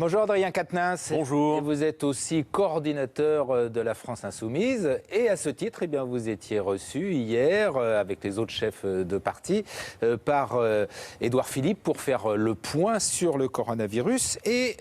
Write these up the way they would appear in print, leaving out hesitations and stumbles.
Bonjour Adrien Quatennens. Bonjour. Et vous êtes aussi coordinateur de la France Insoumise. Et à ce titre, eh bien, vous étiez reçu hier avec les autres chefs de parti par Édouard Philippe pour faire le point sur le coronavirus. Et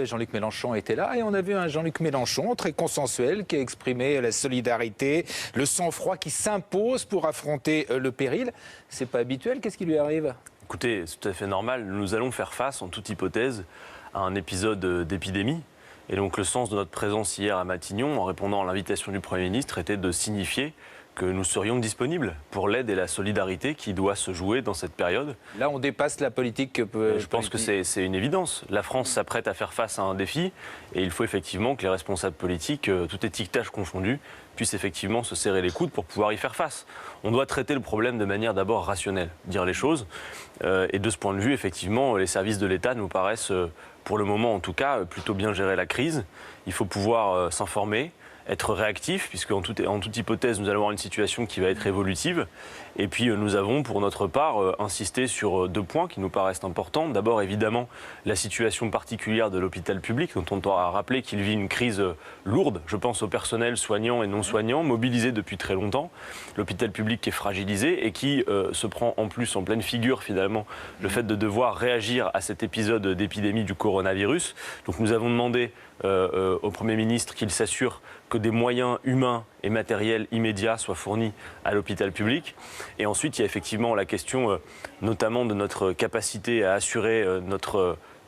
Jean-Luc Mélenchon était là. Et on a vu un Jean-Luc Mélenchon très consensuel qui a exprimé la solidarité, le sang-froid qui s'impose pour affronter le péril. C'est pas habituel. Qu'est-ce qui lui arrive ? Écoutez, c'est tout à fait normal. Nous allons faire face, en toute hypothèse, à un épisode d'épidémie. Et donc le sens de notre présence hier à Matignon, en répondant à l'invitation du Premier ministre, était de signifier que nous serions disponibles pour l'aide et la solidarité qui doit se jouer dans cette période. Là, on dépasse la politique. Je pense que c'est une évidence. La France s'apprête à faire face à un défi et il faut effectivement que les responsables politiques, tout étiquetage confondu, puissent effectivement se serrer les coudes pour pouvoir y faire face. On doit traiter le problème de manière d'abord rationnelle, dire les choses. Et de ce point de vue, effectivement, les services de l'État nous paraissent, pour le moment en tout cas, plutôt bien gérer la crise. Il faut pouvoir s'informer, être réactif, puisque en toute hypothèse, nous allons avoir une situation qui va être évolutive. Et puis, nous avons, pour notre part, insisté sur deux points qui nous paraissent importants. D'abord, évidemment, la situation particulière de l'hôpital public, dont on doit rappeler qu'il vit une crise lourde. Je pense au personnel soignant et non soignant, mobilisé depuis très longtemps. L'hôpital public qui est fragilisé et qui se prend en plus en pleine figure, finalement, le fait de devoir réagir à cet épisode d'épidémie du coronavirus. Donc, nous avons demandé au Premier ministre qu'il s'assure que des moyens humains et matériels immédiats soient fournis à l'hôpital public. Et ensuite, il y a effectivement la question notamment de notre capacité à assurer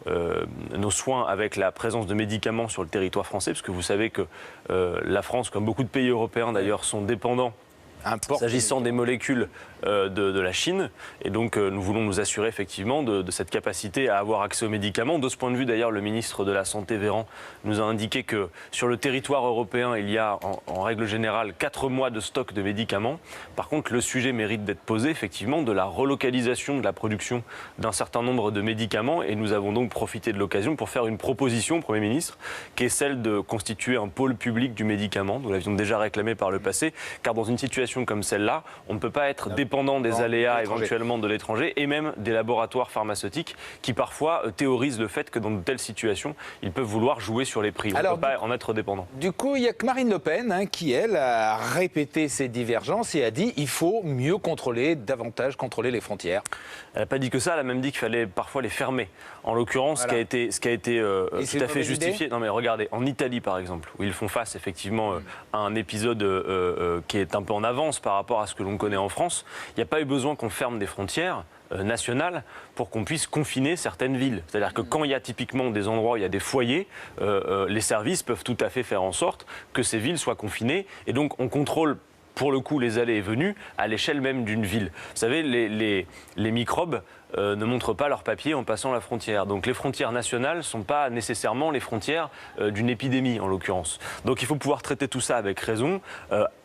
nos soins avec la présence de médicaments sur le territoire français, parce que vous savez que la France, comme beaucoup de pays européens d'ailleurs, sont dépendants s'agissant des molécules de la Chine. Et donc nous voulons nous assurer effectivement de cette capacité à avoir accès aux médicaments. De ce point de vue d'ailleurs, le ministre de la Santé, Véran, nous a indiqué que sur le territoire européen, il y a en règle générale 4 mois de stock de médicaments. Par contre, le sujet mérite d'être posé effectivement de la relocalisation de la production d'un certain nombre de médicaments. Et nous avons donc profité de l'occasion pour faire une proposition au Premier ministre, qui est celle de constituer un pôle public du médicament. Nous l'avions déjà réclamé par le passé, car dans une situation comme celle-là, on ne peut pas être dépendant des aléas éventuellement de l'étranger et même des laboratoires pharmaceutiques qui parfois théorisent le fait que dans de telles situations, ils peuvent vouloir jouer sur les prix. On ne peut pas en être dépendant. Du coup, il n'y a que Marine Le Pen qui, elle, a répété ces divergences et a dit qu'il faut mieux contrôler, davantage contrôler les frontières. Elle n'a pas dit que ça, elle a même dit qu'il fallait parfois les fermer. En l'occurrence, voilà. ce qui a été tout à fait justifié. Non mais regardez, en Italie par exemple, où ils font face effectivement à un épisode qui est un peu en avance par rapport à ce que l'on connaît en France, il n'y a pas eu besoin qu'on ferme des frontières nationales pour qu'on puisse confiner certaines villes. C'est-à-dire que quand il y a typiquement des endroits où il y a des foyers, les services peuvent tout à fait faire en sorte que ces villes soient confinées et donc on contrôle pour le coup les allées et venues à l'échelle même d'une ville. Vous savez, les microbes ne montrent pas leur papier en passant la frontière. Donc les frontières nationales ne sont pas nécessairement les frontières d'une épidémie en l'occurrence. Donc il faut pouvoir traiter tout ça avec raison,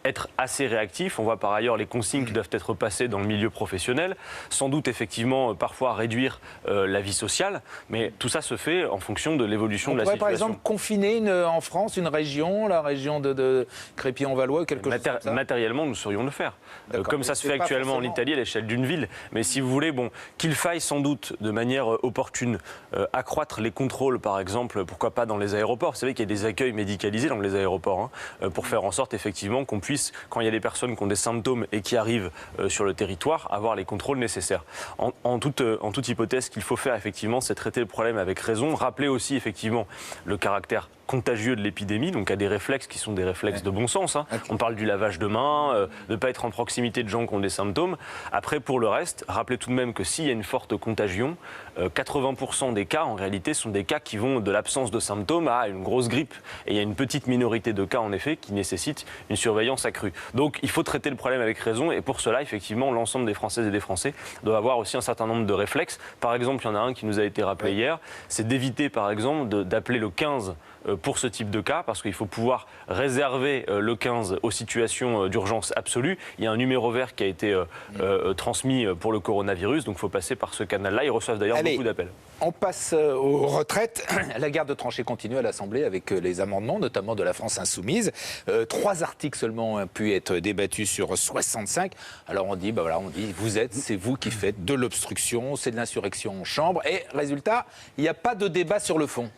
être assez réactif. On voit par ailleurs les consignes qui doivent être passées dans le milieu professionnel, sans doute effectivement parfois réduire la vie sociale, mais tout ça se fait en fonction de l'évolution de la situation. On pourrait par exemple confiner en France une région, la région de Crépy-en-Valois ou quelque chose comme ça. Matériellement, nous saurions le faire. Comme ça se fait actuellement en Italie à l'échelle d'une ville. Mais si vous voulez, qu'il faille sans doute de manière opportune accroître les contrôles, par exemple, pourquoi pas dans les aéroports. Vous savez qu'il y a des accueils médicalisés dans les aéroports, pour faire en sorte effectivement qu'on puisse, quand il y a des personnes qui ont des symptômes et qui arrivent sur le territoire, avoir les contrôles nécessaires. En toute hypothèse, ce qu'il faut faire effectivement, c'est traiter le problème avec raison, rappeler aussi effectivement le caractère contagieux de l'épidémie, donc à des réflexes qui sont des réflexes de bon sens. Okay. On parle du lavage de mains, de ne pas être en proximité de gens qui ont des symptômes. Après, pour le reste, rappelez tout de même que s'il y a une forte contagion, 80% des cas, en réalité, sont des cas qui vont de l'absence de symptômes à une grosse grippe. Et il y a une petite minorité de cas, en effet, qui nécessitent une surveillance accrue. Donc, il faut traiter le problème avec raison. Et pour cela, effectivement, l'ensemble des Françaises et des Français doivent avoir aussi un certain nombre de réflexes. Par exemple, il y en a un qui nous a été rappelé hier, c'est d'éviter, par exemple, d'appeler le 15 pour ce type de cas, parce qu'il faut pouvoir réserver le 15 aux situations d'urgence absolue. Il y a un numéro vert qui a été transmis pour le coronavirus, donc il faut passer par ce canal-là. Ils reçoivent d'ailleurs beaucoup d'appels. On passe aux retraites. La guerre de tranchées continue à l'Assemblée avec les amendements, notamment de la France Insoumise. 3 articles seulement ont pu être débattus sur 65. Alors on dit, c'est vous qui faites de l'obstruction, c'est de l'insurrection en chambre. Et résultat, il n'y a pas de débat sur le fond.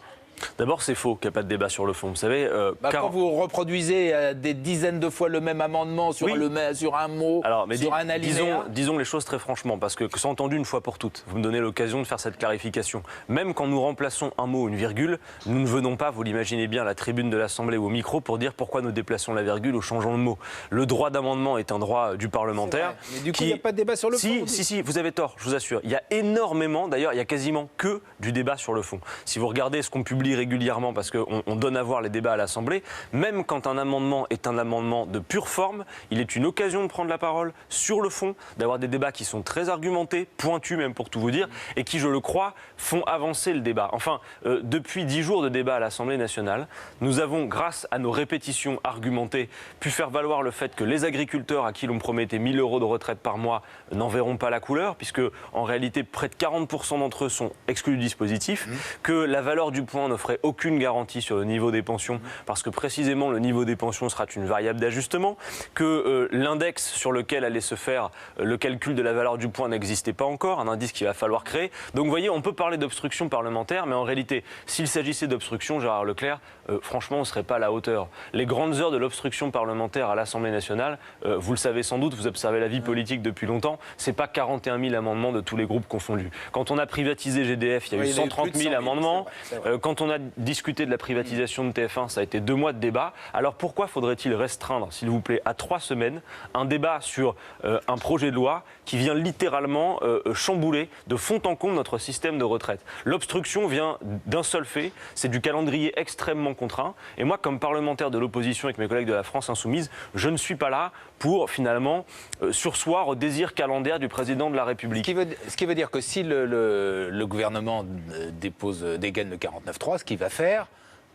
D'abord, c'est faux qu'il n'y a pas de débat sur le fond. Vous savez, quand vous reproduisez des dizaines de fois le même amendement sur, sur un mot, sur un alinéa... Disons les choses très franchement, parce que c'est entendu une fois pour toutes. Vous me donnez l'occasion de faire cette clarification. Même quand nous remplaçons un mot ou une virgule, nous ne venons pas, vous l'imaginez bien, à la tribune de l'Assemblée ou au micro pour dire pourquoi nous déplaçons la virgule ou changeons le mot. Le droit d'amendement est un droit du parlementaire. Mais du coup, il n'y a pas de débat sur le fond. Si, vous avez tort, je vous assure. Il y a énormément, d'ailleurs, il y a quasiment que du débat sur le fond. Si vous regardez ce qu'on publie régulièrement, parce qu'on donne à voir les débats à l'Assemblée, même quand un amendement est un amendement de pure forme, il est une occasion de prendre la parole sur le fond, d'avoir des débats qui sont très argumentés, pointus même pour tout vous dire, et qui, je le crois, font avancer le débat. Enfin, depuis 10 jours de débat à l'Assemblée nationale, nous avons, grâce à nos répétitions argumentées, pu faire valoir le fait que les agriculteurs à qui l'on promettait 1 000 € de retraite par mois n'en verront pas la couleur, puisque en réalité près de 40% d'entre eux sont exclus du dispositif, que la valeur du point n'offrait aucune garantie sur le niveau des pensions, parce que précisément le niveau des pensions sera une variable d'ajustement, que l'index sur lequel allait se faire le calcul de la valeur du point n'existait pas encore, un indice qu'il va falloir créer. Donc vous voyez, on peut parler d'obstruction parlementaire, mais en réalité, s'il s'agissait d'obstruction, Gérard Leclerc, franchement, on ne serait pas à la hauteur. Les grandes heures de l'obstruction parlementaire à l'Assemblée nationale, vous le savez sans doute, vous observez la vie politique depuis longtemps, c'est pas 41 000 amendements de tous les groupes confondus. Quand on a privatisé GDF, il y a eu 130 000 amendements. C'est vrai. Quand on a discuté de la privatisation de TF1, ça a été 2 mois de débat. Alors pourquoi faudrait-il restreindre, s'il vous plaît, à 3 semaines un débat sur un projet de loi qui vient littéralement chambouler de fond en comble notre système de retraite? L'obstruction vient d'un seul fait, c'est du calendrier extrêmement contraint. Et moi, comme parlementaire de l'opposition avec mes collègues de la France Insoumise, je ne suis pas là pour finalement surseoir au désir calendaire du président de la République. Ce qui veut dire que si le gouvernement dégaine le 49.3, ce qu'il va faire,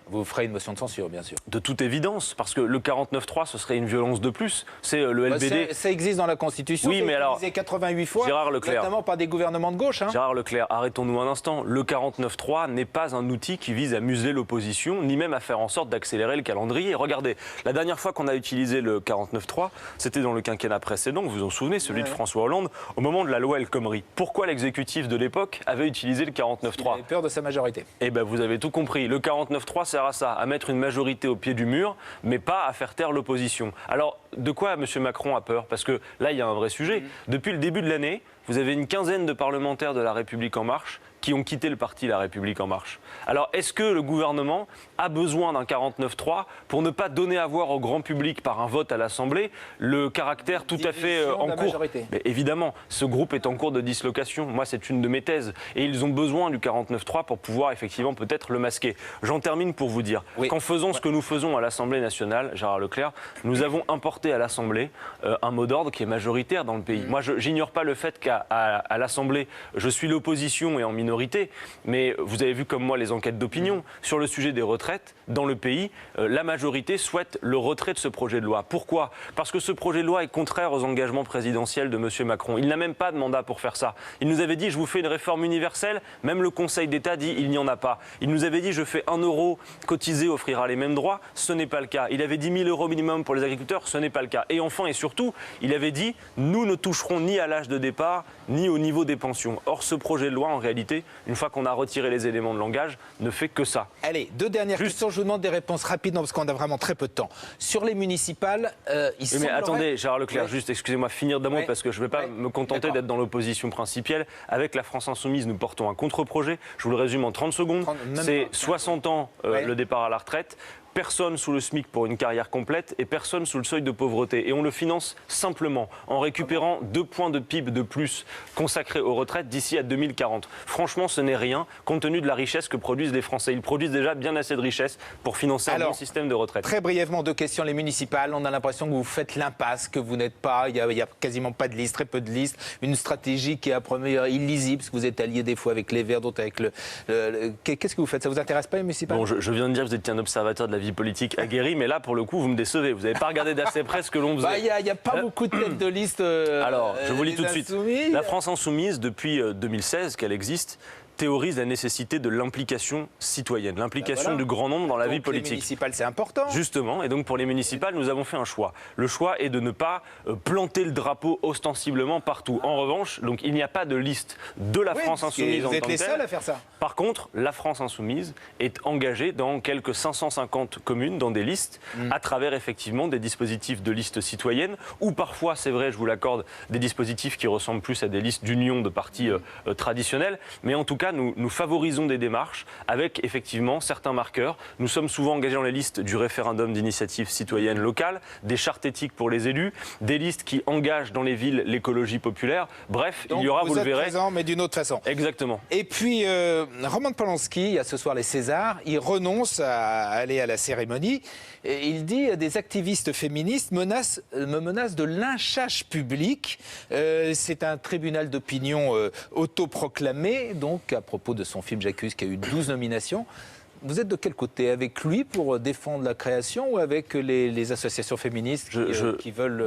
vous ferez une motion de censure, bien sûr. De toute évidence, parce que le 49.3, ce serait une violence de plus. C'est le LBD. Ça existe dans la Constitution. Oui, mais alors, 88 fois, Gérard Leclerc, notamment par des gouvernements de gauche. Gérard Leclerc, arrêtons-nous un instant. Le 49.3 n'est pas un outil qui vise à museler l'opposition, ni même à faire en sorte d'accélérer le calendrier. Regardez, la dernière fois qu'on a utilisé le 49.3, c'était dans le quinquennat précédent, vous vous en souvenez, celui de François Hollande, au moment de la loi El Khomri. Pourquoi l'exécutif de l'époque avait utilisé le 49.3 ? Il avait peur de sa majorité. Eh bien, vous avez tout compris. Le 49.3 sert à ça, à mettre une majorité au pied du mur, mais pas à faire taire l'opposition. Alors, de quoi M. Macron a peur? Parce que là, il y a un vrai sujet. Depuis le début de l'année, vous avez une quinzaine de parlementaires de La République En Marche qui ont quitté le parti La République En Marche. Alors, est-ce que le gouvernement a besoin d'un 49.3 pour ne pas donner à voir au grand public par un vote à l'Assemblée le caractère tout à fait en cours? Mais évidemment, ce groupe est en cours de dislocation. Moi, c'est une de mes thèses. Et ils ont besoin du 49.3 pour pouvoir effectivement peut-être le masquer. J'en termine pour vous dire qu'en faisant ce que nous faisons à l'Assemblée nationale, Gérard Leclerc, nous avons importé à l'Assemblée un mot d'ordre qui est majoritaire dans le pays. Moi, j'ignore pas le fait qu'à l'Assemblée, je suis l'opposition et en minorité, mais vous avez vu comme moi les enquêtes d'opinion sur le sujet des retraites dans le pays. La majorité souhaite le retrait de ce projet de loi. Pourquoi? Parce que ce projet de loi est contraire aux engagements présidentiels de M. Macron. Il n'a même pas de mandat pour faire ça. Il nous avait dit, je vous fais une réforme universelle. Même le Conseil d'État dit, il n'y en a pas. Il nous avait dit, je fais 1 € cotisé, offrira les mêmes droits. Ce n'est pas le cas. Il avait dit 1 000 € minimum pour les agriculteurs. Ce n'est pas le cas. Et enfin et surtout, il avait dit, nous ne toucherons ni à l'âge de départ, ni au niveau des pensions. Or, ce projet de loi, en réalité, une fois qu'on a retiré les éléments de langage, ne fait que ça. Allez, 2 dernières questions. Je vous demande des réponses rapides parce qu'on a vraiment très peu de temps. Sur les municipales, mais attendez, Gérard Leclerc, juste excusez-moi, finir d'un mot parce que je ne vais pas me contenter d'être dans l'opposition principielle. Avec la France Insoumise, nous portons un contre-projet. Je vous le résume en 30 secondes. C'est 60 ans le départ à la retraite. Personne sous le SMIC pour une carrière complète et personne sous le seuil de pauvreté. Et on le finance simplement en récupérant 2 points de PIB de plus consacrés aux retraites d'ici à 2040. Franchement, ce n'est rien compte tenu de la richesse que produisent les Français. Ils produisent déjà bien assez de richesse pour financer un bon système de retraite. Très brièvement, 2 questions. Les municipales, on a l'impression que vous faites l'impasse, que vous n'êtes pas, il y a quasiment pas de liste, très peu de listes. Une stratégie qui est à première illisible, parce que vous êtes allié des fois avec les Verts, d'autres avec le... Qu'est-ce que vous faites? Ça vous intéresse pas les municipales? Bon, je viens de dire que vous étiez un observateur de la vie politique aguerrie, mais là, pour le coup, vous me décevez. Vous n'avez pas regardé d'assez près ce que l'on faisait. Il n'y a pas beaucoup de têtes de liste. Alors, je vous lis tout de suite. Insoumis. La France Insoumise, depuis 2016 qu'elle existe, théorise la nécessité de l'implication citoyenne, l'implication du grand nombre dans la vie politique. Les municipales, c'est important. Justement, et donc pour les municipales, nous avons fait un choix. Le choix est de ne pas planter le drapeau ostensiblement partout. En revanche, donc, il n'y a pas de liste de la France Insoumise en tant que telle. Vous êtes les seuls à faire ça. Par contre, la France Insoumise est engagée dans quelques 550 communes, dans des listes, à travers effectivement des dispositifs de listes citoyennes, ou parfois, c'est vrai, je vous l'accorde, des dispositifs qui ressemblent plus à des listes d'union de partis traditionnels. Mais en tout cas, nous favorisons des démarches avec effectivement certains marqueurs. Nous sommes souvent engagés dans les listes du référendum d'initiative citoyenne locale, des chartes éthiques pour les élus, des listes qui engagent dans les villes l'écologie populaire. Bref, donc, il y aura, vous le verrez. Présent, mais d'une autre façon. Exactement. Et puis, Roman Polanski, il y a ce soir les Césars, il renonce à aller à la cérémonie. Et il dit des activistes féministes me menacent de lynchage public. C'est un tribunal d'opinion autoproclamé, donc à propos de son film J'accuse qui a eu 12 nominations. Vous êtes de quel côté? Avec lui pour défendre la création ou avec les associations féministes qui veulent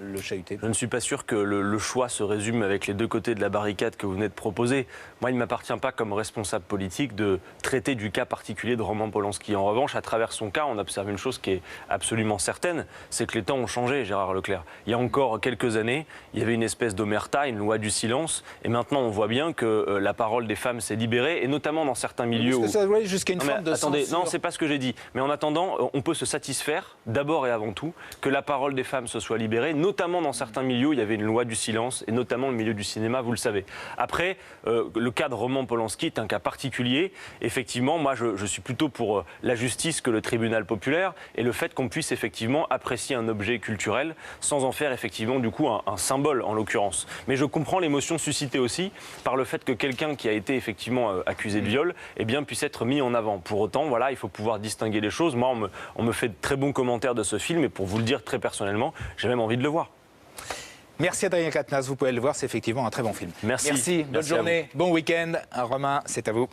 le chahuter? Je ne suis pas sûr que le choix se résume avec les deux côtés de la barricade que vous venez de proposer. Moi, il ne m'appartient pas comme responsable politique de traiter du cas particulier de Roman Polanski. En revanche, à travers son cas, on observe une chose qui est absolument certaine, c'est que les temps ont changé, Gérard Leclerc. Il y a encore quelques années, il y avait une espèce d'omerta, une loi du silence, et maintenant on voit bien que la parole des femmes s'est libérée, et notamment dans certains milieux où... ça doit jusqu'à une forme de attendez, censure. non, c'est pas ce que j'ai dit. Mais en attendant, on peut se satisfaire, d'abord et avant tout, que la parole des femmes se soit libérée, notamment dans certains milieux où il y avait une loi du silence, et notamment le milieu du cinéma, vous le savez. Après, le cas de Roman Polanski est un cas particulier. Effectivement, moi, je suis plutôt pour la justice que le tribunal populaire, et le fait qu'on puisse effectivement apprécier un objet culturel sans en faire effectivement du coup un symbole en l'occurrence. Mais je comprends l'émotion suscitée aussi par le fait que quelqu'un qui a été effectivement accusé de viol, eh bien, puisse être mis en avant. Pour autant, voilà, il faut pouvoir distinguer les choses. Moi, on me fait de très bons commentaires de ce film, et pour vous le dire très personnellement, j'ai même envie de le voir. Merci Adrien Quatennens, vous pouvez le voir, c'est effectivement un très bon film. Merci. Bonne journée, bon week-end. Romain, c'est à vous.